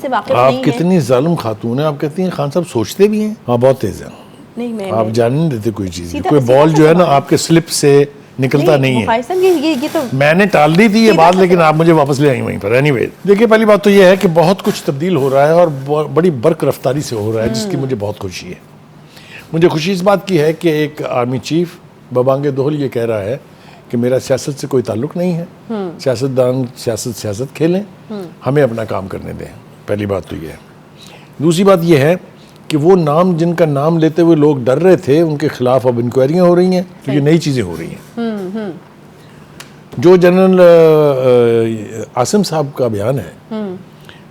سے واقف آپ نہیں کتنی ظالم خاتون ہیں. آپ کہتی ہیں خان صاحب سوچتے بھی ہیں. ہاں بہت تیز ہیں. نہیں میں آپ جان نہیں دیتے کوئی چیز. سیدھا کوئی بال جو ہے نا آپ کے سلپ سے نکلتا نہیں ہے. مخائص صاحب یہ تو میں نے ٹال دی تھی یہ بات لیکن آپ مجھے واپس لے آئی وہیں پر. اینی وے دیکھیے پہلی بات تو یہ ہے کہ بہت کچھ تبدیل ہو رہا ہے اور بڑی برق رفتاری سے ہو رہا ہے جس کی مجھے بہت خوشی ہے. مجھے خوشی اس بات کی ہے کہ ایک آرمی چیف بابانگ دہل یہ کہہ رہا ہے کہ میرا سیاست سے کوئی تعلق نہیں ہے. سیاستدان سیاست کھیلیں, ہمیں اپنا کام کرنے دیں. پہلی بات تو یہ ہے. دوسری بات یہ ہے کہ وہ نام جن کا نام لیتے ہوئے لوگ ڈر رہے تھے ان کے خلاف اب انکوائریاں ہو رہی ہیں کیونکہ نئی چیزیں ہو رہی ہیں. جو جنرل عاصم صاحب کا بیان ہے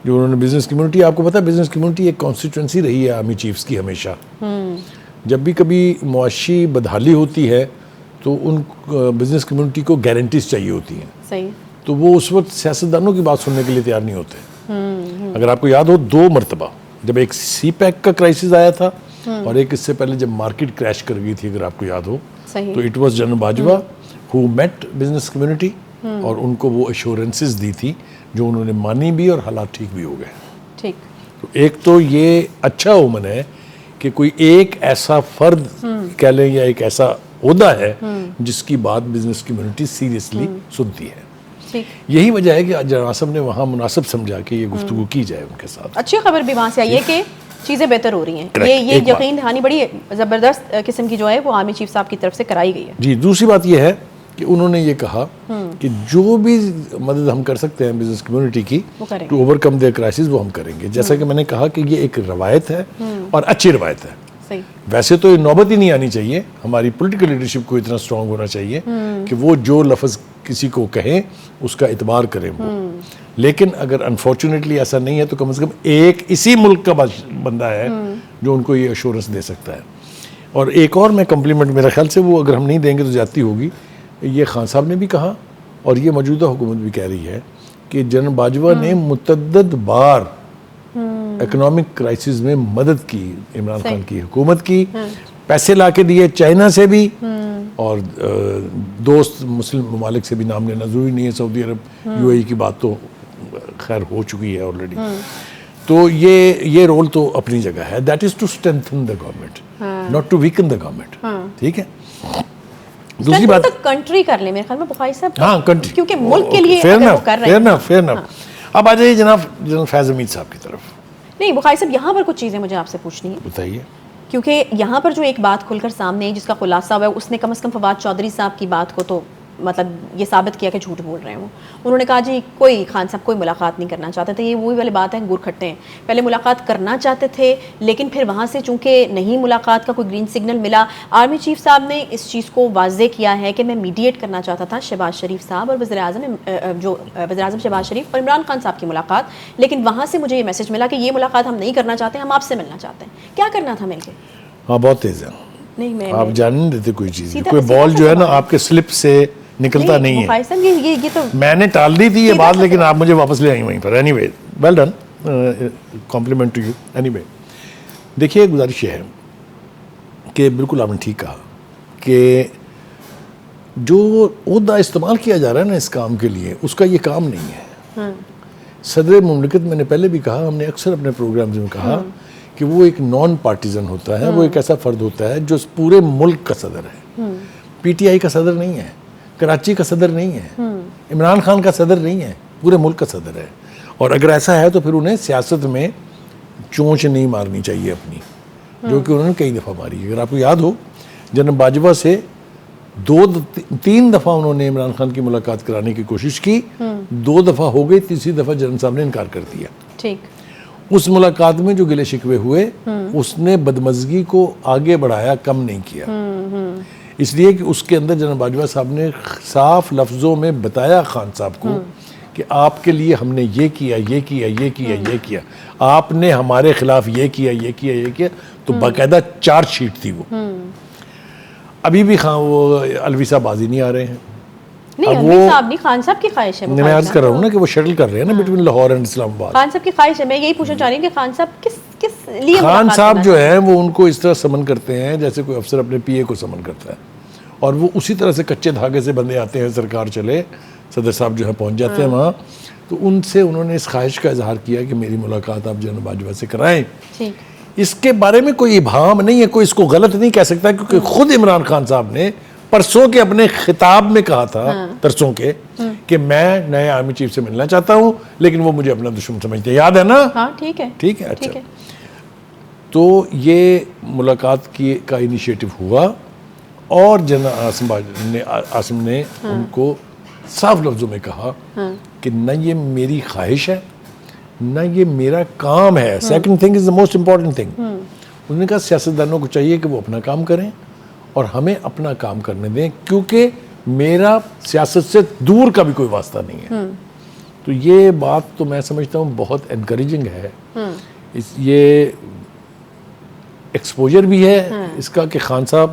جو انہوں نے بزنس کمیونٹی, آپ کو پتا ہے بزنس کمیونٹی ایک کانسٹیٹوئنسی رہی ہے آرمی چیفز کی ہمیشہ. جب بھی کبھی معاشی بدحالی ہوتی ہے تو ان بزنس کمیونٹی کو گارنٹیز چاہیے ہوتی ہیں. صحیح. تو وہ اس وقت سیاستدانوں کی بات سننے کے لیے تیار نہیں ہوتے. اگر آپ کو یاد ہو 2 مرتبہ جب ایک سی پیک کا کرائسس آیا تھا اور ایک اس سے پہلے جب مارکیٹ کریش کر گئی تھی, اگر آپ کو یاد ہو, تو it was general Bajwa who met business community اور ان کو وہ ایشورنسز دی تھی جو انہوں نے مانی بھی اور حالات ٹھیک بھی ہو گئے. ٹھیک. تو ایک تو یہ اچھا اومن ہے کہ کوئی ایک ایسا فرد کہہ لیں یا ایک ایسا عہدہ ہے جس کی بات بزنس کمیونٹی سیریسلی سنتی ہے. یہی وجہ ہے کہ جناب عاصم نے وہاں مناسب سمجھا کہ یہ گفتگو کی جائے ان کے ساتھ. اچھی خبر بھی وہاں سے آئی ہے کہ چیزیں بہتر ہو رہی ہیں. یہ یقین دہانی بڑی زبردست قسم کی جو ہے وہ آرمی چیف صاحب کی طرف سے کرائی گئی ہے. جی. دوسری بات یہ ہے کہ انہوں نے یہ کہا کہ جو بھی مدد ہم کر سکتے ہیں بزنس کمیونٹی کی to overcome their crisis وہ ہم کریں گے. جیسا کہ میں نے کہا کہ یہ ایک روایت ہے اور اچھی روایت ہے. ویسے تو یہ نوبت ہی نہیں آنی چاہیے. ہماری پولیٹیکل لیڈرشپ کو اتنا اسٹرانگ ہونا چاہیے کہ وہ جو لفظ کسی کو کہیں اس کا اعتبار کریں وہ. لیکن اگر انفارچونیٹلی ایسا نہیں ہے تو کم از کم ایک اسی ملک کا بندہ ہے جو ان کو یہ ایشورنس دے سکتا ہے. اور ایک اور میں کمپلیمنٹ, میرا خیال سے وہ اگر ہم نہیں دیں گے تو زیادتی ہوگی, یہ خان صاحب نے بھی کہا اور یہ موجودہ حکومت بھی کہہ رہی ہے کہ جنرل باجوہ نے متعدد بار اکنامک کرائسس میں مدد کی عمران خان کی حکومت کی. پیسے لا کے دیے چائنا سے بھی اور دوست مسلم ممالک سے بھی. نام لینا ضروری نہیں ہے, سعودی عرب یو اے ای کی بات تو خیر ہو چکی ہے آلریڈی. تو یہ رول تو اپنی جگہ ہے. That is to strengthen the government, not to weaken the government. ٹھیک ہے. دوسری بات کنٹری کر لیں میرے خیال میں بخاری صاحب. ہاں کنٹری کیونکہ ملک کے لیے وہ کر رہے ہیں. فیئر نف. اب آ جائیے جناب فیض حمید صاحب کی طرف. نہیں بخاری صاحب یہاں پر کچھ چیزیں مجھے آپ سے پوچھنی ہیں. بتائیے. کیونکہ یہاں پر جو ایک بات کھل کر سامنے جس کا خلاصہ ہوا ہے اس نے کم از کم فواد چودھری صاحب کی بات کو تو مطلب یہ ثابت کیا کہ جھوٹ بول رہے ہیں. انہوں نے کہا جی کوئی خان صاحب کوئی ملاقات نہیں کرنا چاہتے تھے. یہ وہی والی بات ہے گور کھٹے ہیں. پہلے ملاقات کرنا چاہتے تھے لیکن پھر وہاں سے چونکہ نہیں ملاقات کا کوئی گرین سگنل ملا. آرمی چیف صاحب نے اس چیز کو واضح کیا ہے کہ میں میڈیٹ کرنا چاہتا تھا شہباز شریف صاحب اور وزیر اعظم شہباز شریف اور عمران خان صاحب کی ملاقات, لیکن وہاں سے مجھے یہ میسج ملا کہ یہ ملاقات ہم نہیں کرنا چاہتے, ہم آپ سے ملنا چاہتے ہیں. کیا کرنا تھا مل کے؟ ہاں بہت تیز ہے. نہیں آپ جان نہیں دیتے کوئی چیز. کوئی بال جو ہے نا آپ کے سلپ سے نکلتا نہیں ہے. یہ تو میں نے ٹال دی تھی یہ بات لیکن آپ مجھے واپس لے آئی وہیں پر. Anyway well done, compliment to you. Anyway دیکھیے گزارش یہ ہے کہ بالکل آپ نے ٹھیک کہا کہ جو عہدہ استعمال کیا جا رہا ہے نا اس کام کے لیے اس کا یہ کام نہیں ہے. صدر مملکت میں نے پہلے بھی کہا, ہم نے اکثر اپنے پروگرامز میں کہا کہ وہ ایک نان پارٹیزن ہوتا ہے. وہ ایک ایسا فرد ہوتا ہے جو پورے ملک کا صدر ہے. پی ٹی آئی کا صدر نہیں ہے, کراچی کا صدر نہیں ہے, عمران خان کا صدر نہیں ہے, پورے ملک کا صدر ہے. اور اگر ایسا ہے تو پھر انہیں سیاست میں چونچ نہیں مارنی چاہیے اپنی, جو کہ انہوں نے کئی دفعہ ماری. اگر آپ کو یاد ہو جنرل باجوہ سے 2-3 دفعہ انہوں نے عمران خان کی ملاقات کرانے کی کوشش کی, 2 دفعہ ہو گئی, تیسری دفعہ جنرل صاحب نے انکار کر دیا. ٹھیک. اس ملاقات میں جو گلے شکوے ہوئے اس نے بدمزگی کو آگے بڑھایا, کم نہیں کیا. اس لیے کہ اس کے اندر جنرل باجوہ صاحب نے صاف لفظوں میں بتایا خان صاحب کو کہ آپ کے لیے ہم نے یہ کیا, یہ کیا, یہ کیا, یہ کیا, آپ نے ہمارے خلاف یہ کیا, یہ کیا, یہ کیا. تو باقاعدہ چارج شیٹ تھی وہ. ابھی بھی وہ الوی صاحب بازی نہیں آ رہے ہیں. نہیں الوی صاحب نہیں, خان صاحب کی خواہش ہے. میں عرض کر رہا ہوں نا کہ وہ شٹل کر رہے ہیں نا بٹوین لاہور اینڈ اسلام آباد. خان صاحب کی خواہش ہے. میں یہی پوچھنا چاہ رہی ہوں کہ خان صاحب کس لیے خان صاحب جو ہے وہ ان کو اس طرح سمن کرتے ہیں جیسے کوئی افسر اپنے پی اے کو سمن کرتا ہے, اور وہ اسی طرح سے کچے دھاگے سے بندے آتے ہیں, سرکار چلے, صدر صاحب جو ہے پہنچ جاتے ہیں وہاں, تو ان سے انہوں نے اس خواہش کا اظہار کیا کہ میری ملاقات آپ جنرل باجوہ سے کرائیں. اس کے بارے میں کوئی ابہام نہیں ہے, کوئی اس کو غلط نہیں کہہ سکتا, کیونکہ خود عمران خان صاحب نے پرسوں کے اپنے خطاب میں کہا تھا, ترسوں کے, کہ میں نئے آرمی چیف سے ملنا چاہتا ہوں لیکن وہ مجھے اپنا دشمن سمجھتے ہیں. یاد ہے نا؟ ہاں ٹھیک ہے, ٹھیک ہے. اچھا, تو یہ ملاقات کا انیشیٹو ہوا اور جنرل عاصم نے ان کو صاف لفظوں میں کہا کہ نہ یہ میری خواہش ہے نہ یہ میرا کام ہے. Second thing is the most important thing. انہوں نے کہا سیاستدانوں کو چاہیے کہ وہ اپنا کام کریں اور ہمیں اپنا کام کرنے دیں, کیونکہ میرا سیاست سے دور کا بھی کوئی واسطہ نہیں ہے. تو یہ بات تو میں سمجھتا ہوں بہت انکریجنگ ہے. یہ ایکسپوجر بھی ہے اس کا کہ خان صاحب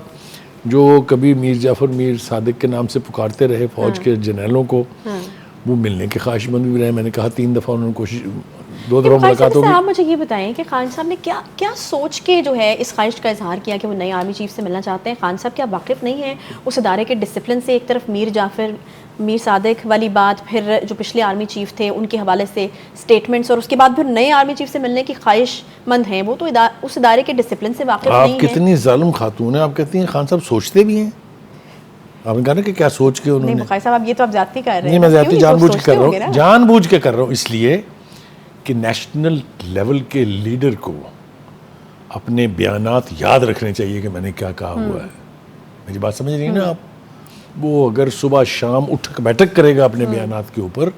جو کبھی میر جعفر میر صادق کے نام سے پکارتے رہے فوج کے جنرلوں کو, وہ ملنے کے خواہش مند بھی رہے. میں نے کہا 3 دفعہ انہوں نے کوشش, 2 دفعہ ملاقات ہوگی. آپ مجھے یہ بتائیں کہ خان صاحب نے کیا سوچ کے جو ہے اس خواہش کا اظہار کیا کہ وہ نئے آرمی چیف سے ملنا چاہتے ہیں؟ خان صاحب کیا واقف نہیں ہیں اس ادارے کے ڈسپلن سے؟ ایک طرف میر جعفر میر صادق والی بات, پھر جو پچھلے آرمی چیف تھے ان کے حوالے سے سٹیٹمنٹس, اور اس کے بعد پھر نئے آرمی چیف سے ملنے کی خواہش مند ہیں. وہ تو اس ادارے کے ڈسپلن سے واقف نہیں ہیں. آپ کتنی ظالم خاتون ہیں, آپ کہتی ہیں خان صاحب سوچتے بھی ہیں. آپ نے کہا نا کہ کیا سوچ کے انہوں نے. نہیں بخاری صاحب, اب یہ تو آپ زیادتی کر رہے ہیں. نہیں, میں زیادتی جان بوجھ کے کر رہا ہوں, جان بوجھ کے کر رہا ہوں, اس لیے کہ نیشنل لیول کے لیڈر کو اپنے بیانات یاد رکھنے چاہیے کہ میں نے کیا کہا ہوا ہے. میری بات سمجھ رہی ہیں نا آپ؟ وہ اگر صبح شام اٹھک بیٹھک کرے گا اپنے بیانات کے اوپر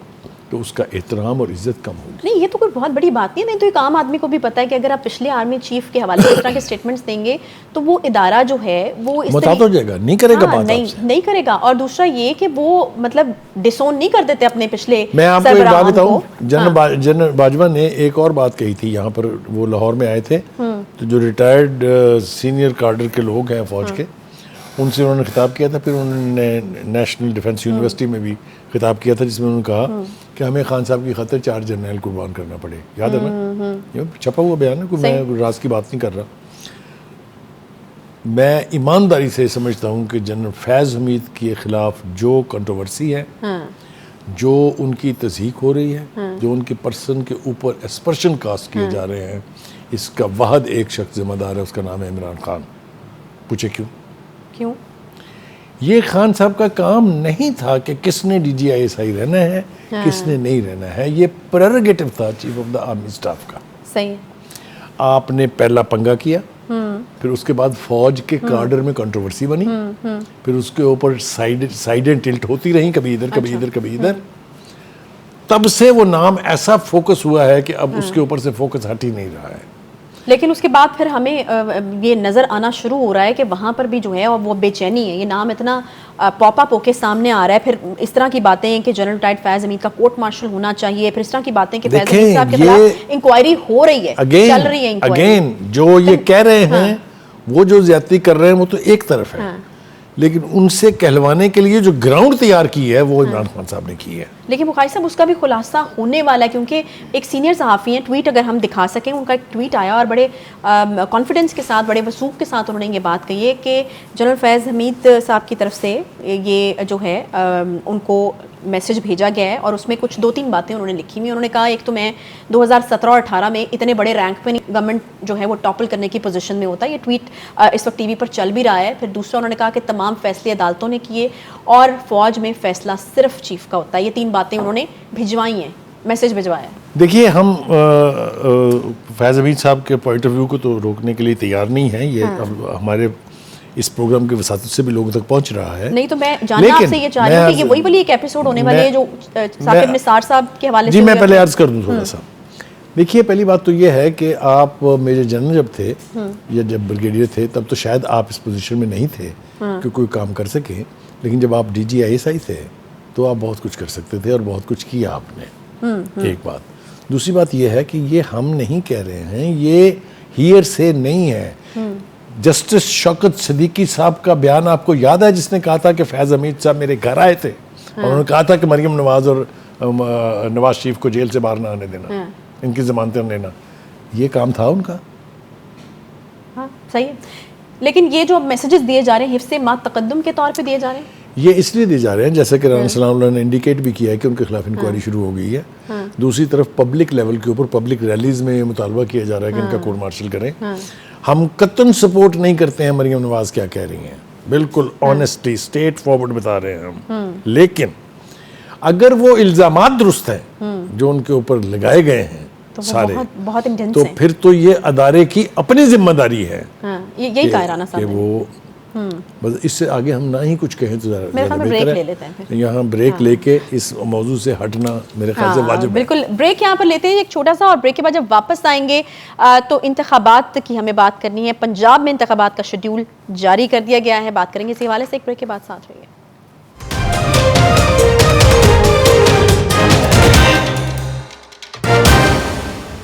تو اس کا احترام اور عزت کم ہوگی. نہیں, یہ تو کوئی بہت بڑی بات نہیں ہے. تو ایک عام آدمی کو بھی پتا ہے کہ اگر آپ پچھلے آرمی چیف کے حوالے سے اس طرح کے سٹیٹمنٹس دیں گے تو وہ ادارہ جو ہے وہ اس متعد ہو جائے گا, نہیں کرے گا بات آپ سے. نہیں کرے گا. اور دوسرا یہ کہ وہ مطلب ڈسون نہیں کر دیتے اپنے پچھلے. میں آپ کو ایک بات بتاؤں, جنرل باجوہ نے ایک اور بات کہی تھی یہاں پر, وہ لاہور میں آئے تھے, تو جو ریٹائرڈ سینئر کارڈر کے لوگ ہیں فوج کے, ان سے انہوں نے خطاب کیا تھا. پھر انہوں نے نیشنل ڈیفنس یونیورسٹی میں بھی خطاب کیا تھا جس میں انہوں نے کہا کہ ہمیں خان صاحب کی خاطر 4 جرنیل قربان کرنا پڑے. یاد ہے نا؟ یہ چھپا ہوا بیان ہے, کوئی میں راز کی بات نہیں کر رہا. میں ایمانداری سے سمجھتا ہوں کہ جنرل فیض حمید کے خلاف جو کنٹروورسی ہے, جو ان کی تصحیق ہو رہی ہے, جو ان کے پرسن کے اوپر ایسپرشن کاسٹ کیے جا رہے ہیں, اس کا واحد ایک شخص ذمہ دار ہے, اس کا نام ہے عمران خان. پوچھے کیوں؟ یہ خان صاحب کا کام نہیں تھا کہ کس نے DGISI رہنا ہے کس نے نہیں رہنا ہے. یہ پریروگیٹو تھا chief of the army staff کا. صحیح. آپ نے پہلا پنگا کیا, پھر اس کے بعد فوج کے کارڈر میں کنٹروورسی بنی, پھر اس کے اوپر سائیڈیں ٹلٹ ہوتی رہیں, کبھی ادھر کبھی ادھر کبھی ادھر. تب سے وہ نام ایسا فوکس ہوا ہے کہ اب اس کے اوپر سے فوکس ہٹ ہی نہیں رہا ہے. لیکن اس کے بعد پھر ہمیں یہ نظر آنا شروع ہو رہا ہے کہ وہاں پر بھی جو ہے وہ بے چینی ہے. یہ نام اتنا پاپ اپ ہو کے سامنے آ رہا ہے. پھر اس طرح کی باتیں کہ جنرل ریٹائرڈ فیض حمید کا کورٹ مارشل ہونا چاہیے, پھر اس طرح کی باتیں کہ فیض حمید صاحب کے خلاف انکوائری ہو رہی ہے, چل رہی ہے اگین جو یہ کہہ رہے ہیں وہ جو زیادتی کر رہے ہیں وہ تو ایک طرف ہے, لیکن ان سے کہلوانے کے لیے جو گراؤنڈ تیار کی ہے وہ عمران خان صاحب نے کی ہے. لیکن بخاری صاحب اس کا بھی خلاصہ ہونے والا ہے, کیونکہ ایک سینئر صحافی ہیں, ٹویٹ اگر ہم دکھا سکیں, ان کا ایک ٹویٹ آیا اور بڑے کانفیڈنس کے ساتھ, بڑے وثوق کے ساتھ انہوں نے یہ بات کہی ہے کہ جنرل فیض حمید صاحب کی طرف سے یہ جو ہے ان کو میسج بھیجا گیا ہے, اور اس میں کچھ 2-3 باتیں انہوں نے لکھی ہوئی. انہوں نے کہا ایک تو میں 2017 اور 18 میں اتنے بڑے رینک پہ گورنمنٹ جو ہے وہ ٹاپل کرنے کی پوزیشن میں ہوتا ہے. یہ ٹویٹ اس وقت ٹی وی پر چل بھی رہا ہے. پھر دوسرا انہوں نے کہا کہ تمام فیصلے عدالتوں نے کیے اور فوج میں فیصلہ صرف چیف کا ہوتا ہے. یہ 3 باتیں انہوں نے بھجوائی ہیں, میسج بھجوایا ہے. دیکھیے, ہم فیض حمید صاحب کے پوائنٹ آف ویو کو تو روکنے کے لیے تیار نہیں ہیں. یہ ہمارے اس پروگرام کی وساطت سے بھی لوگوں تک پہنچ رہا ہے. نہیں تو میں جاننا آپ سے یہ چاہ رہی ہوں کہ یہ وہی والی ایک ایپیسوڈ ہونے والے ہے جو ثاقب نثار صاحب کے حوالے سے. جی میں پہلے عرض کر دوں تھوڑا سا. دیکھیے, پہلی بات تو یہ ہے کہ آپ میجر جنرل جب تھے یا جب بریگیڈیئر تھے تب تو شاید آپ اس پوزیشن میں نہیں تھے کہ کوئی کام کر سکیں, لیکن جب آپ DGISI تھے تو آپ بہت کچھ کر سکتے تھے اور بہت کچھ کیا آپ نے. ایک بات. دوسری بات یہ ہے کہ یہ ہم نہیں کہہ رہے ہیں, یہ ہیئر سے نہیں ہے. جسٹس شوکت صدیقی صاحب کا بیان آپ کو یاد ہے جس نے کہا تھا کہ فیض حمید صاحب میرے گھر آئے تھے اور انہوں نے کہا تھا کہ مریم نواز اور نواز شریف کو جیل سے باہر نہ آنے دینا, ان کی ضمانتیں لینا. یہ کام تھا ان کا. ہاں صحیح ہے. لیکن یہ جو میسیجز دیے جا رہے ہیں حفظ ما تقدم کے طور پہ دیے جا رہے ہیں, یہ اس لیے دیے جا رہے ہیں جیسا کہ رانا ثناء اللہ نے انڈیکیٹ بھی کیا ہے کہ ان کے خلاف انکوائری شروع ہو گئی ہے. دوسری طرف پبلک لیول کے اوپر پبلک ریلیز میں یہ مطالبہ کیا جا رہا ہے کہ ان کا کورٹ مارشل کریں. ہم قطعاً سپورٹ نہیں کرتے ہیں مریم نواز کیا کہہ رہی ہیں, بالکل آنیسٹلی اسٹریٹ فارورڈ بتا رہے ہیں ہم, لیکن اگر وہ الزامات درست ہیں جو ان کے اوپر لگائے گئے ہیں سارے, بہت انٹینس تو پھر تو یہ ادارے کی اپنی ذمہ داری ہے یہی کہا رانا صاحب کہ وہ بس اس سے آگے ہم نہ ہی کچھ کہیں تو زیادہ بریک بہتر لے لیتے ہیں ہے. پھر یہاں بریک لے کے اس موضوع سے ہٹنا میرے خیال سے واجب ہے. بالکل بریک یہاں پر لیتے ہیں ایک چھوٹا سا, اور بریک کے بعد جب واپس آئیں گے تو انتخابات کی ہمیں بات کرنی ہے. پنجاب میں انتخابات کا شیڈیول جاری کر دیا گیا ہے, بات کریں گے اس حوالے سے ایک بریک کے بعد. ساتھ رہیے.